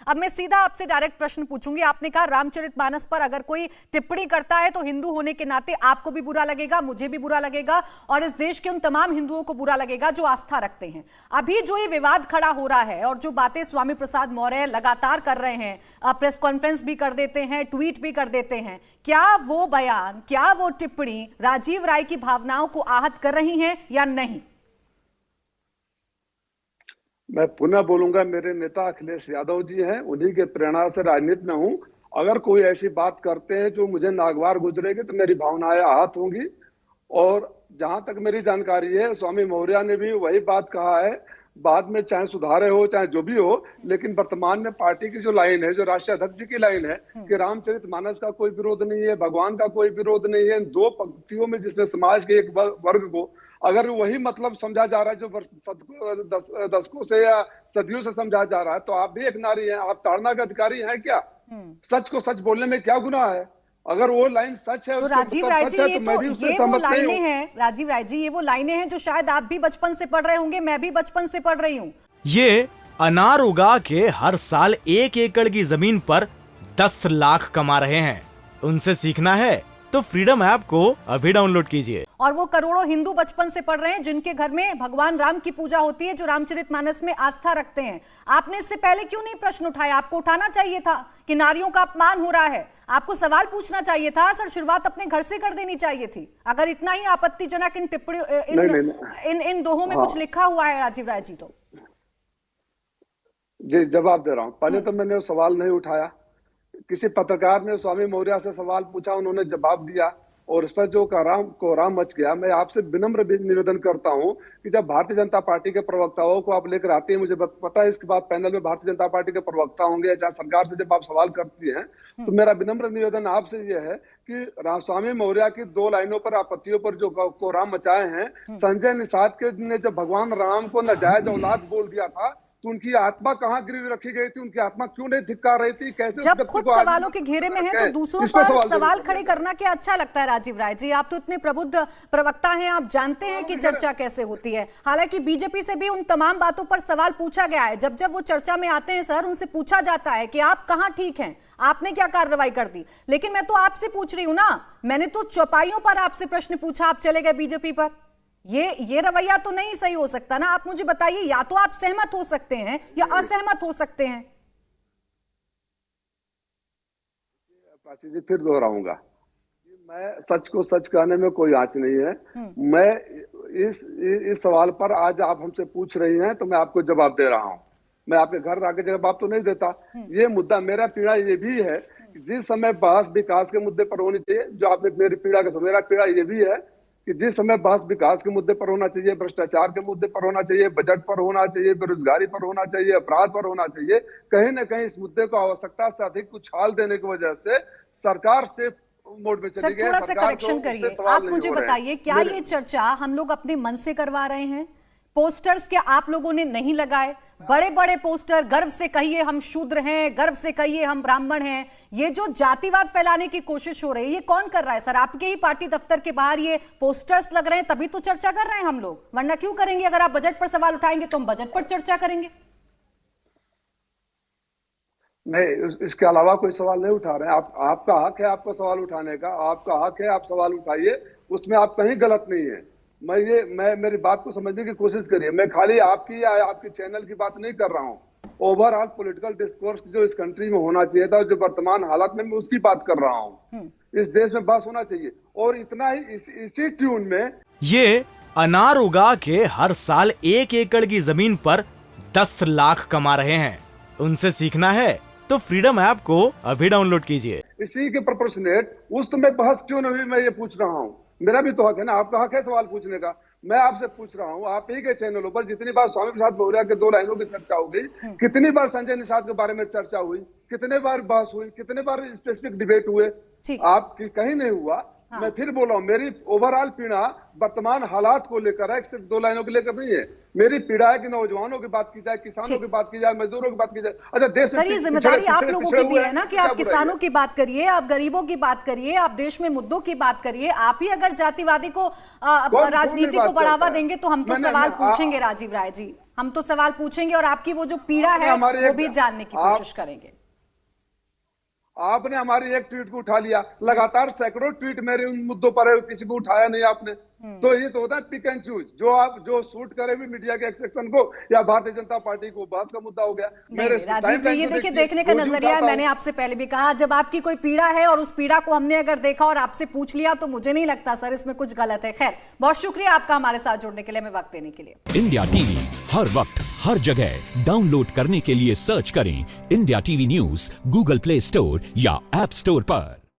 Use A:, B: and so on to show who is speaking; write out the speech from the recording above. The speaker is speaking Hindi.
A: अब मैं सीधा आपसे डायरेक्ट प्रश्न पूछूंगी। आपने कहा रामचरितमानस पर अगर कोई टिप्पणी करता है तो हिंदू होने के नाते आपको भी बुरा लगेगा, मुझे भी बुरा लगेगा और इस देश के उन तमाम हिंदुओं को बुरा लगेगा जो आस्था रखते हैं। अभी जो ये विवाद खड़ा हो रहा है और जो बातें स्वामी प्रसाद मौर्य लगातार कर रहे हैं, प्रेस कॉन्फ्रेंस भी कर देते हैं, ट्वीट भी कर देते हैं, क्या वो बयान, क्या वो टिप्पणी राजीव राय की भावनाओं को आहत कर रही है या नहीं?
B: मैं पुनः बोलूंगा, मेरे नेता अखिलेश यादव जी हैं, उन्हीं के प्रेरणा से राजनीति में हूं। अगर कोई ऐसी बात करते हैं जो मुझे नागवार गुजरेगी तो मेरी भावनाएं आहत होंगी। और जहां तक मेरी जानकारी है, स्वामी मौर्य ने भी वही बात कहा है। बाद में चाहे सुधारे हो चाहे जो भी हो, लेकिन वर्तमान में पार्टी की जो लाइन है, जो राष्ट्रीय अध्यक्ष जी की लाइन है कि रामचरितमानस का कोई विरोध नहीं है, भगवान का कोई विरोध नहीं है, दो पंक्तियों में जिसने समाज के एक वर्ग को अगर वही मतलब समझा जा रहा है जो दशकों से या सदियों से समझा जा रहा है, तो आप भी एक नारी हैं, आप ताड़ना के अधिकारी हैं क्या? सच को सच बोलने में क्या गुनाह है? अगर वो लाइन सच है,
A: तो राजीव राय जी, ये वो लाइनें हैं, राजीव राय जी, ये वो लाइनें हैं जो शायद आप भी बचपन से पढ़ रहे होंगे, मैं भी बचपन से पढ़ रही हूँ।
C: ये अनार उगा के हर साल 1 एकड़ की जमीन पर 10 लाख कमा रहे हैं। उनसे सीखना है तो फ्रीडम ऐप को अभी डाउनलोड कीजिए।
A: और वो करोड़ों हिंदू बचपन से पढ़ रहे हैं जिनके घर में भगवान राम की पूजा होती है, जो रामचरितमानस में आस्था रखते हैं। आपने इससे पहले क्यों नहीं प्रश्न उठाया? आपको उठाना चाहिए था कि नारियों का अपमान हो रहा है, आपको सवाल पूछना चाहिए था सर, शुरुआत अपने घर से कर देनी चाहिए थी। अगर इतना ही आपत्तिजनक इन टिप्पणी इन दोहों में कुछ लिखा हुआ है राजीव राय जी, तो
B: जी जवाब दे रहा हूँ। पहले तो मैंने सवाल नहीं उठाया, किसी पत्रकार ने स्वामी मौर्य से सवाल पूछा, उन्होंने जवाब दिया और इस पर जो कोहराम मच गया। मैं आपसे विनम्र निवेदन करता हूं कि जब भारतीय जनता पार्टी के प्रवक्ताओं को आप लेकर आते हैं, मुझे पता है इसके बाद पैनल में भारतीय जनता पार्टी के प्रवक्ता होंगे, चाहे सरकार से जब आप सवाल करती हैं, तो मेरा विनम्र निवेदन आपसे यह है कि स्वामी मौर्य की 2 लाइनों पर, आपत्तियों पर जो कोहराम मचाए हैं, संजय निषाद के ने जब भगवान राम को नाजायज औलाद बोल दिया था तो उनकी आत्मा कहाँ गिरवी रखी गई थी? उनकी आत्मा क्यों नहीं धिक्कार रही थी? कैसे
A: जब खुद सवालों के घेरे में है तो दूसरों पर सवाल खड़े करना क्या अच्छा लगता है? राजीव राय जी, आप तो इतने प्रबुद्ध प्रवक्ता हैं, आप जानते हैं कि चर्चा कैसे होती है। हालांकि बीजेपी से भी उन तमाम बातों पर सवाल पूछा गया है। जब जब वो चर्चा में आते हैं सर, उनसे पूछा जाता है कि आप कहाँ ठीक हैं, आपने क्या कार्रवाई कर दी। लेकिन मैं तो आपसे पूछ रही हूँ ना, मैंने तो चौपाइयों पर आपसे प्रश्न पूछा, आप चले गए बीजेपी पर। ये रवैया तो नहीं सही हो सकता ना। आप मुझे बताइए, या तो आप सहमत हो सकते हैं या असहमत हो सकते हैं।
B: प्राची जी, फिर दोहराऊंगा, मैं सच को सच कहने में कोई आंच नहीं है। मैं इस सवाल पर आज आप हमसे पूछ रही हैं तो मैं आपको जवाब दे रहा हूं। मैं आपके घर आके जवाब तो नहीं देता। ये मुद्दा, मेरा पीड़ा ये भी है कि जिस समय बहस विकास के मुद्दे पर होनी चाहिए, जो आपने मेरी पीड़ा का, मेरा पीड़ा ये भी है कि जिस समय बहस विकास के मुद्दे पर होना चाहिए, भ्रष्टाचार के मुद्दे पर होना चाहिए, बजट पर होना चाहिए, बेरोजगारी पर होना चाहिए, अपराध पर होना चाहिए, कहीं ना कहीं इस मुद्दे को आवश्यकता से अधिक उछाल देने की वजह से सरकार से मोड में चली गई।
A: थोड़ा सा करेक्शन करिए। आप मुझे बताइए, क्या ये चर्चा हम लोग अपने मन से करवा रहे हैं? पोस्टर्स क्या आप लोगों ने नहीं लगाए? बड़े बड़े पोस्टर, गर्व से कहिए हम शूद्र हैं, गर्व से कहिए हम ब्राह्मण हैं। ये जो जातिवाद फैलाने की कोशिश हो रही है, ये कौन कर रहा है सर? आपके ही पार्टी दफ्तर के बाहर ये पोस्टर्स लग रहे हैं, तभी तो चर्चा कर रहे हैं हम लोग, वरना क्यों करेंगे? अगर आप बजट पर सवाल उठाएंगे तो हम बजट पर चर्चा करेंगे।
B: नहीं, इसके अलावा कोई सवाल नहीं उठा रहे हैं। आपका हक है आपको सवाल उठाने का, आपका हक है, आप सवाल उठाइए, उसमें आप कहीं गलत नहीं है। मैं मेरी बात को समझने की कोशिश करिए। मैं खाली आपकी या आपके चैनल की बात नहीं कर रहा हूँ। ओवरऑल पॉलिटिकल डिस्कोर्स जो इस कंट्री में होना चाहिए था, जो वर्तमान हालत में, मैं उसकी बात कर रहा हूँ। इस देश में बस होना चाहिए और इतना ही इसी ट्यून में।
C: ये अनार उगा के हर साल 1 एकड़ की जमीन पर 10 लाख कमा रहे हैं। उनसे सीखना है तो फ्रीडम ऐप को अभी डाउनलोड कीजिए।
B: इसी के प्रोपोर्शनेट उस समय बहस क्यों नहीं हुई, मैं ये पूछ रहा हूँ। मेरा भी तो हक है ना, आपका हक है सवाल पूछने का। मैं आपसे पूछ रहा हूँ, आप ही के चैनलों पर जितनी बार स्वामी प्रसाद मौर्य के 2 लाइनों की चर्चा हो गई, कितनी बार संजय निषाद के बारे में चर्चा हुई, कितने बार बहस हुई, कितने बार स्पेसिफिक डिबेट हुए, आपकी कहीं नहीं हुआ। मैं फिर बोल रहा हूँ, मेरी ओवरऑल पीड़ा वर्तमान हालात को लेकर है, सिर्फ 2 लाइनों को लेकर नहीं है। मेरी पीड़ा है कि नौजवानों की बात की जाए, किसानों की बात की जाए, मजदूरों की बात की जाए। अच्छा, देश
A: सर, ये जिम्मेदारी आप लोगों की भी है ना कि आप किसानों की बात करिए, आप गरीबों की बात करिए, आप देश में मुद्दों की बात करिए। आप ही अगर जातिवादी को, राजनीति को बढ़ावा देंगे तो हम तो सवाल पूछेंगे राजीव राय जी। हम तो सवाल पूछेंगे और आपकी वो जो पीड़ा है वो भी जानने की कोशिश करेंगे।
B: आपने हमारी एक ट्वीट को उठा लिया, लगातार सैकड़ों ट्वीट मेरे उन मुद्दों पर है, किसी को उठाया नहीं आपने। तो ये तो होता है पिक एंड चूज, जो सूट करे भी मीडिया के एक सेक्शन को या भारतीय जनता पार्टी को, बहस का मुद्दा हो गया। मेरे
A: राजीव जी, ये देखिए देखने का नजरिया है। मैंने आपसे पहले भी कहा, जब आपकी कोई पीड़ा है और उस पीड़ा को हमने अगर देखा और आपसे पूछ लिया तो मुझे नहीं लगता सर इसमें कुछ गलत है। खैर, बहुत शुक्रिया आपका हमारे साथ जुड़ने के लिए, हमें वक्त देने के लिए।
D: इंडिया टीवी हर वक्त हर जगह डाउनलोड करने के लिए सर्च करें India TV news Google play store या ऐप स्टोर पर।